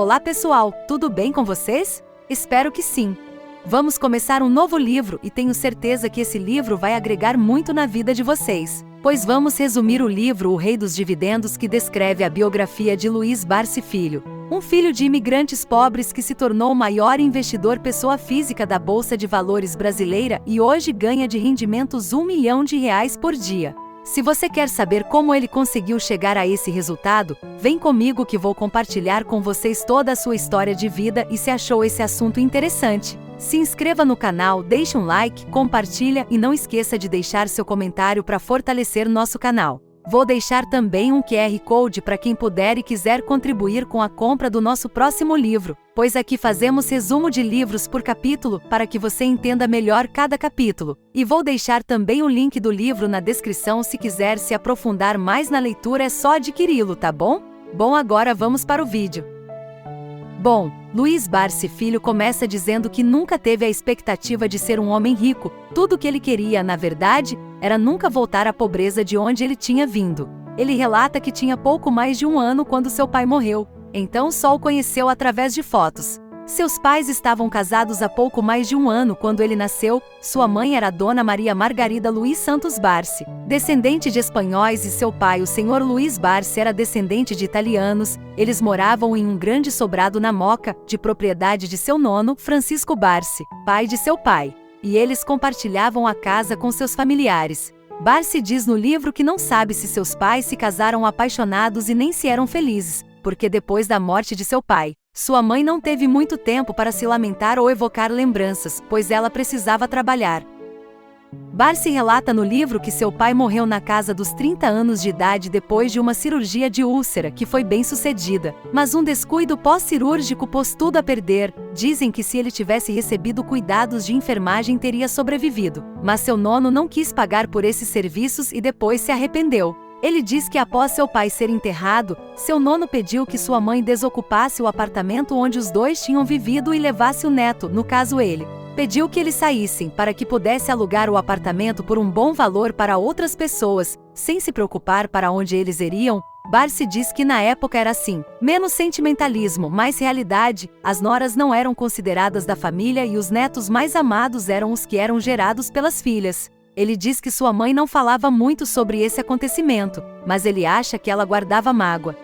Olá pessoal, tudo bem com vocês? Espero que sim. Vamos começar um novo livro e tenho certeza que esse livro vai agregar muito na vida de vocês. Pois vamos resumir o livro O Rei dos Dividendos, que descreve a biografia de Luiz Barsi Filho, um filho de imigrantes pobres que se tornou o maior investidor pessoa física da Bolsa de Valores brasileira e hoje ganha de rendimentos R$1 milhão por dia. Se você quer saber como ele conseguiu chegar a esse resultado, vem comigo que vou compartilhar com vocês toda a sua história de vida e se achou esse assunto interessante. Se inscreva no canal, deixe um like, compartilha e não esqueça de deixar seu comentário para fortalecer nosso canal. Vou deixar também um QR Code para quem puder e quiser contribuir com a compra do nosso próximo livro, pois aqui fazemos resumo de livros por capítulo para que você entenda melhor cada capítulo. E vou deixar também o link do livro na descrição se quiser se aprofundar mais na leitura, é só adquiri-lo, tá bom? Bom, agora vamos para o vídeo. Bom, Luiz Barsi Filho começa dizendo que nunca teve a expectativa de ser um homem rico. Tudo o que ele queria, na verdade, era nunca voltar à pobreza de onde ele tinha vindo. Ele relata que tinha pouco mais de um ano quando seu pai morreu, então só o conheceu através de fotos. Seus pais estavam casados há pouco mais de um ano quando ele nasceu. Sua mãe era a Dona Maria Margarida Luiz Santos Barsi, descendente de espanhóis, e seu pai, o Senhor Luiz Barsi, era descendente de italianos. Eles moravam em um grande sobrado na Moca, de propriedade de seu nono, Francisco Barsi, pai de seu pai. E eles compartilhavam a casa com seus familiares. Barsi diz no livro que não sabe se seus pais se casaram apaixonados e nem se eram felizes, porque depois da morte de seu pai, sua mãe não teve muito tempo para se lamentar ou evocar lembranças, pois ela precisava trabalhar. Barsi relata no livro que seu pai morreu na casa dos 30 anos de idade depois de uma cirurgia de úlcera que foi bem sucedida, mas um descuido pós-cirúrgico pôs tudo a perder. Dizem que se ele tivesse recebido cuidados de enfermagem teria sobrevivido, mas seu nono não quis pagar por esses serviços e depois se arrependeu. Ele diz que após seu pai ser enterrado, seu nono pediu que sua mãe desocupasse o apartamento onde os dois tinham vivido e levasse o neto, no caso ele. Pediu que eles saíssem para que pudesse alugar o apartamento por um bom valor para outras pessoas, sem se preocupar para onde eles iriam. Barsi diz que na época era assim, menos sentimentalismo, mais realidade. As noras não eram consideradas da família e os netos mais amados eram os que eram gerados pelas filhas. Ele diz que sua mãe não falava muito sobre esse acontecimento, mas ele acha que ela guardava mágoa.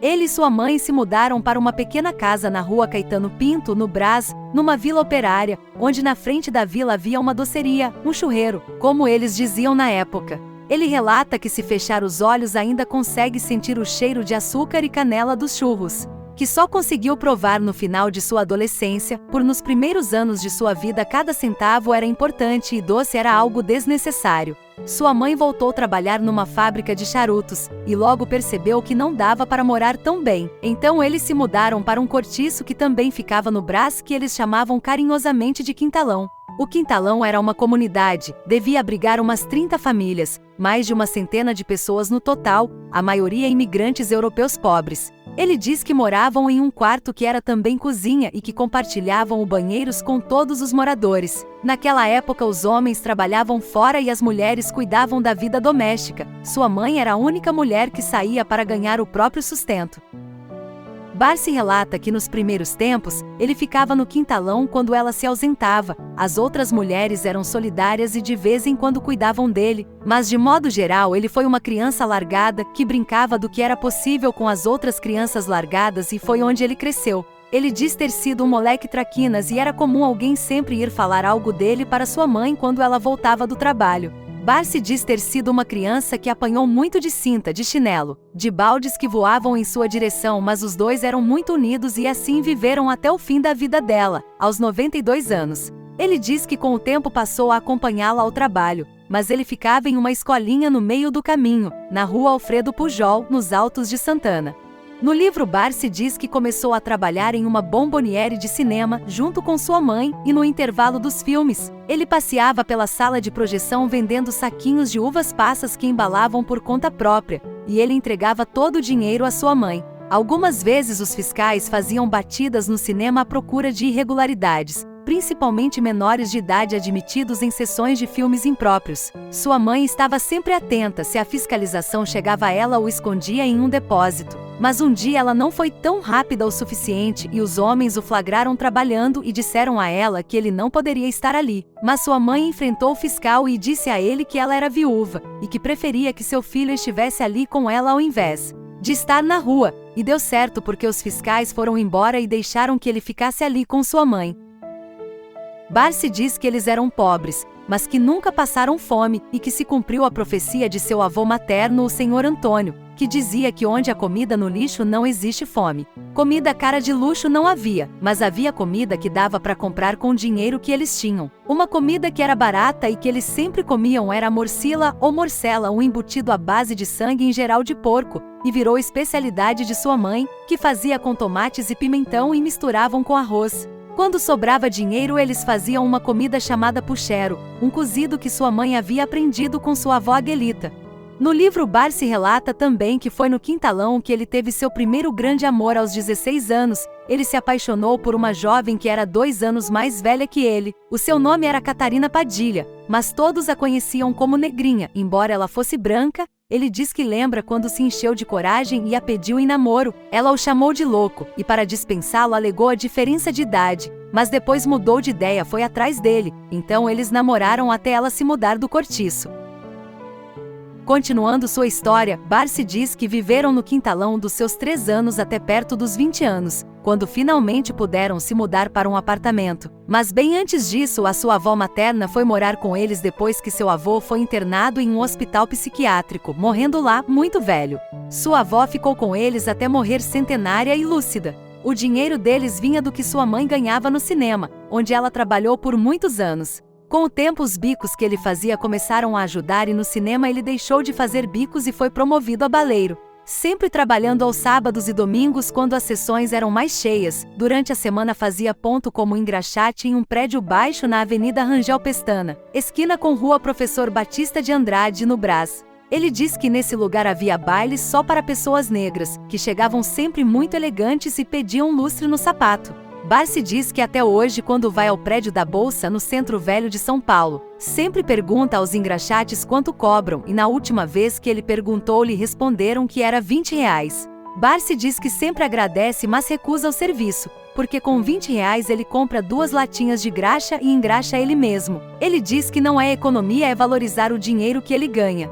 Ele e sua mãe se mudaram para uma pequena casa na rua Caetano Pinto, no Brás, numa vila operária, onde na frente da vila havia uma doceria, um churreiro, como eles diziam na época. Ele relata que se fechar os olhos ainda consegue sentir o cheiro de açúcar e canela dos churros, que só conseguiu provar no final de sua adolescência, por nos primeiros anos de sua vida cada centavo era importante e doce era algo desnecessário. Sua mãe voltou a trabalhar numa fábrica de charutos, e logo percebeu que não dava para morar tão bem. Então eles se mudaram para um cortiço que também ficava no Brás, que eles chamavam carinhosamente de Quintalão. O Quintalão era uma comunidade, devia abrigar umas 30 famílias, mais de uma centena de pessoas no total, a maioria imigrantes europeus pobres. Ele diz que moravam em um quarto que era também cozinha e que compartilhavam os banheiros com todos os moradores. Naquela época os homens trabalhavam fora e as mulheres cuidavam da vida doméstica. Sua mãe era a única mulher que saía para ganhar o próprio sustento. Barsi relata que nos primeiros tempos, ele ficava no Quintalão quando ela se ausentava. As outras mulheres eram solidárias e de vez em quando cuidavam dele, mas de modo geral ele foi uma criança largada, que brincava do que era possível com as outras crianças largadas e foi onde ele cresceu. Ele diz ter sido um moleque traquinas e era comum alguém sempre ir falar algo dele para sua mãe quando ela voltava do trabalho. Barsi diz ter sido uma criança que apanhou muito de cinta, de chinelo, de baldes que voavam em sua direção, mas os dois eram muito unidos e assim viveram até o fim da vida dela, aos 92 anos. Ele diz que com o tempo passou a acompanhá-la ao trabalho, mas ele ficava em uma escolinha no meio do caminho, na rua Alfredo Pujol, nos Altos de Santana. No livro, Barsi diz que começou a trabalhar em uma bomboniere de cinema, junto com sua mãe, e no intervalo dos filmes, ele passeava pela sala de projeção vendendo saquinhos de uvas passas que embalavam por conta própria, e ele entregava todo o dinheiro à sua mãe. Algumas vezes os fiscais faziam batidas no cinema à procura de irregularidades, principalmente menores de idade admitidos em sessões de filmes impróprios. Sua mãe estava sempre atenta se a fiscalização chegava a ela ou escondia em um depósito. Mas um dia ela não foi tão rápida o suficiente e os homens o flagraram trabalhando e disseram a ela que ele não poderia estar ali. Mas sua mãe enfrentou o fiscal e disse a ele que ela era viúva e que preferia que seu filho estivesse ali com ela ao invés de estar na rua. E deu certo porque os fiscais foram embora e deixaram que ele ficasse ali com sua mãe. Barsi diz que eles eram pobres, mas que nunca passaram fome e que se cumpriu a profecia de seu avô materno, o Senhor Antônio, que dizia que onde há comida no lixo não existe fome. Comida cara de luxo não havia, mas havia comida que dava para comprar com o dinheiro que eles tinham. Uma comida que era barata e que eles sempre comiam era a morcila ou morcela, um embutido à base de sangue em geral de porco, e virou especialidade de sua mãe, que fazia com tomates e pimentão e misturavam com arroz. Quando sobrava dinheiro, eles faziam uma comida chamada puchero, um cozido que sua mãe havia aprendido com sua avó Aguelita. No livro, Barsi relata também que foi no quintalão que ele teve seu primeiro grande amor aos 16 anos. Ele se apaixonou por uma jovem que era 2 anos mais velha que ele. O seu nome era Catarina Padilha, mas todos a conheciam como Negrinha, embora ela fosse branca. Ele diz que lembra quando se encheu de coragem e a pediu em namoro. Ela o chamou de louco, e para dispensá-lo alegou a diferença de idade. Mas depois mudou de ideia, foi atrás dele. Então eles namoraram até ela se mudar do cortiço. Continuando sua história, Barsi diz que viveram no quintalão dos seus 3 anos até perto dos 20 anos, quando finalmente puderam se mudar para um apartamento. Mas bem antes disso, a sua avó materna foi morar com eles depois que seu avô foi internado em um hospital psiquiátrico, morrendo lá muito velho. Sua avó ficou com eles até morrer centenária e lúcida. O dinheiro deles vinha do que sua mãe ganhava no cinema, onde ela trabalhou por muitos anos. Com o tempo, os bicos que ele fazia começaram a ajudar e no cinema ele deixou de fazer bicos e foi promovido a baleiro. Sempre trabalhando aos sábados e domingos quando as sessões eram mais cheias. Durante a semana fazia ponto como engraxate em um prédio baixo na Avenida Rangel Pestana, esquina com Rua Professor Batista de Andrade, no Brás. Ele diz que nesse lugar havia bailes só para pessoas negras, que chegavam sempre muito elegantes e pediam lustre no sapato. Barsi diz que até hoje, quando vai ao prédio da Bolsa, no Centro Velho de São Paulo, sempre pergunta aos engraxates quanto cobram e na última vez que ele perguntou lhe responderam que era R$20. Barsi diz que sempre agradece, mas recusa o serviço, porque com R$20 ele compra 2 latinhas de graxa e engraxa ele mesmo. Ele diz que não é economia, é valorizar o dinheiro que ele ganha.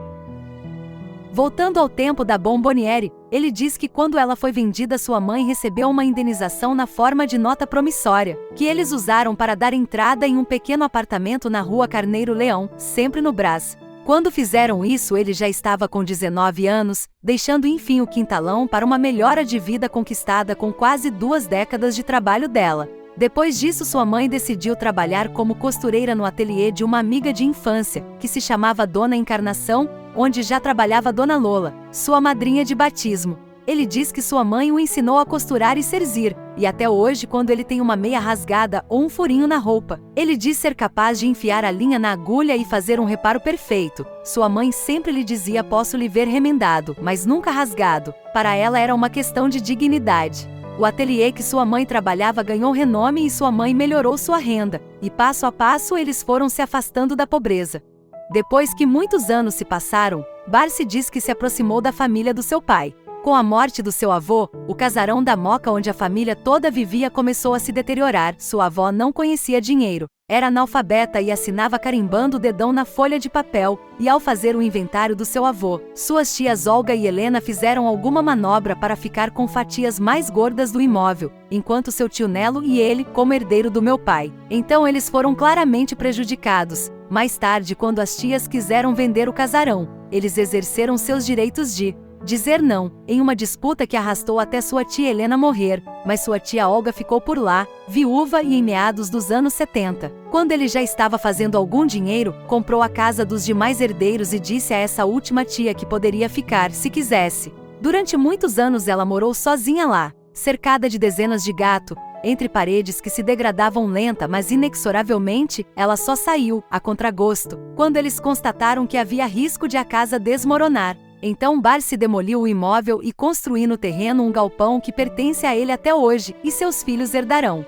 Voltando ao tempo da Bomboniere, ele diz que quando ela foi vendida, sua mãe recebeu uma indenização na forma de nota promissória, que eles usaram para dar entrada em um pequeno apartamento na Rua Carneiro Leão, sempre no Brás. Quando fizeram isso, ele já estava com 19 anos, deixando enfim o quintalão para uma melhora de vida conquistada com quase 2 décadas de trabalho dela. Depois disso, sua mãe decidiu trabalhar como costureira no ateliê de uma amiga de infância, que se chamava Dona Encarnação, onde já trabalhava Dona Lola, sua madrinha de batismo. Ele diz que sua mãe o ensinou a costurar e cerzir, e até hoje, quando ele tem uma meia rasgada ou um furinho na roupa, ele diz ser capaz de enfiar a linha na agulha e fazer um reparo perfeito. Sua mãe sempre lhe dizia: posso lhe ver remendado, mas nunca rasgado. Para ela era uma questão de dignidade. O ateliê que sua mãe trabalhava ganhou renome e sua mãe melhorou sua renda, e passo a passo eles foram se afastando da pobreza. Depois que muitos anos se passaram, Barsi diz que se aproximou da família do seu pai. Com a morte do seu avô, o casarão da Moca onde a família toda vivia começou a se deteriorar. Sua avó não conhecia dinheiro, era analfabeta e assinava carimbando o dedão na folha de papel, e ao fazer o inventário do seu avô, suas tias Olga e Helena fizeram alguma manobra para ficar com fatias mais gordas do imóvel, enquanto seu tio Nelo e ele, como herdeiro do meu pai. Então eles foram claramente prejudicados. Mais tarde, quando as tias quiseram vender o casarão, eles exerceram seus direitos de dizer não, em uma disputa que arrastou até sua tia Helena morrer, mas sua tia Olga ficou por lá, viúva, e em meados dos anos 70, quando ele já estava fazendo algum dinheiro, comprou a casa dos demais herdeiros e disse a essa última tia que poderia ficar se quisesse. Durante muitos anos ela morou sozinha lá, cercada de dezenas de gatos, entre paredes que se degradavam lenta, mas inexoravelmente, ela só saiu, a contragosto, quando eles constataram que havia risco de a casa desmoronar. Então Barsi demoliu o imóvel e construiu no terreno um galpão que pertence a ele até hoje, e seus filhos herdarão.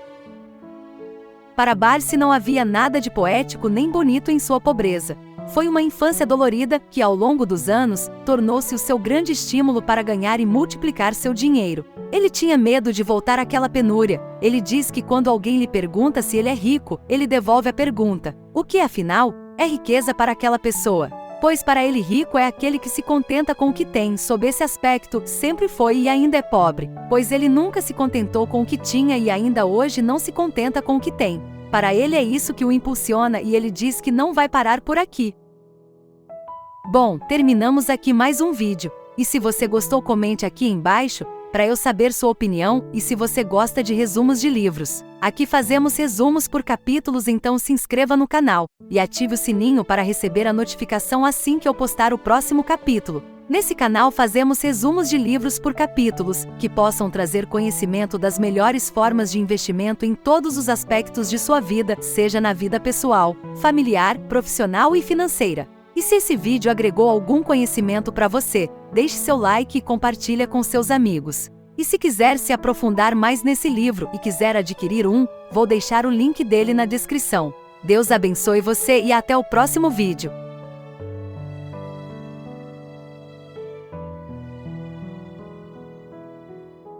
Para Barsi não havia nada de poético nem bonito em sua pobreza. Foi uma infância dolorida que, ao longo dos anos, tornou-se o seu grande estímulo para ganhar e multiplicar seu dinheiro. Ele tinha medo de voltar àquela penúria. Ele diz que quando alguém lhe pergunta se ele é rico, ele devolve a pergunta: o que, afinal, é riqueza para aquela pessoa? Pois para ele rico é aquele que se contenta com o que tem. Sob esse aspecto, sempre foi e ainda é pobre, pois ele nunca se contentou com o que tinha e ainda hoje não se contenta com o que tem. Para ele é isso que o impulsiona e ele diz que não vai parar por aqui. Bom, terminamos aqui mais um vídeo. E se você gostou, comente aqui embaixo, para eu saber sua opinião e se você gosta de resumos de livros. Aqui fazemos resumos por capítulos, então se inscreva no canal e ative o sininho para receber a notificação assim que eu postar o próximo capítulo. Nesse canal fazemos resumos de livros por capítulos, que possam trazer conhecimento das melhores formas de investimento em todos os aspectos de sua vida, seja na vida pessoal, familiar, profissional e financeira. E se esse vídeo agregou algum conhecimento para você, deixe seu like e compartilhe com seus amigos. E se quiser se aprofundar mais nesse livro e quiser adquirir um, vou deixar o link dele na descrição. Deus abençoe você e até o próximo vídeo.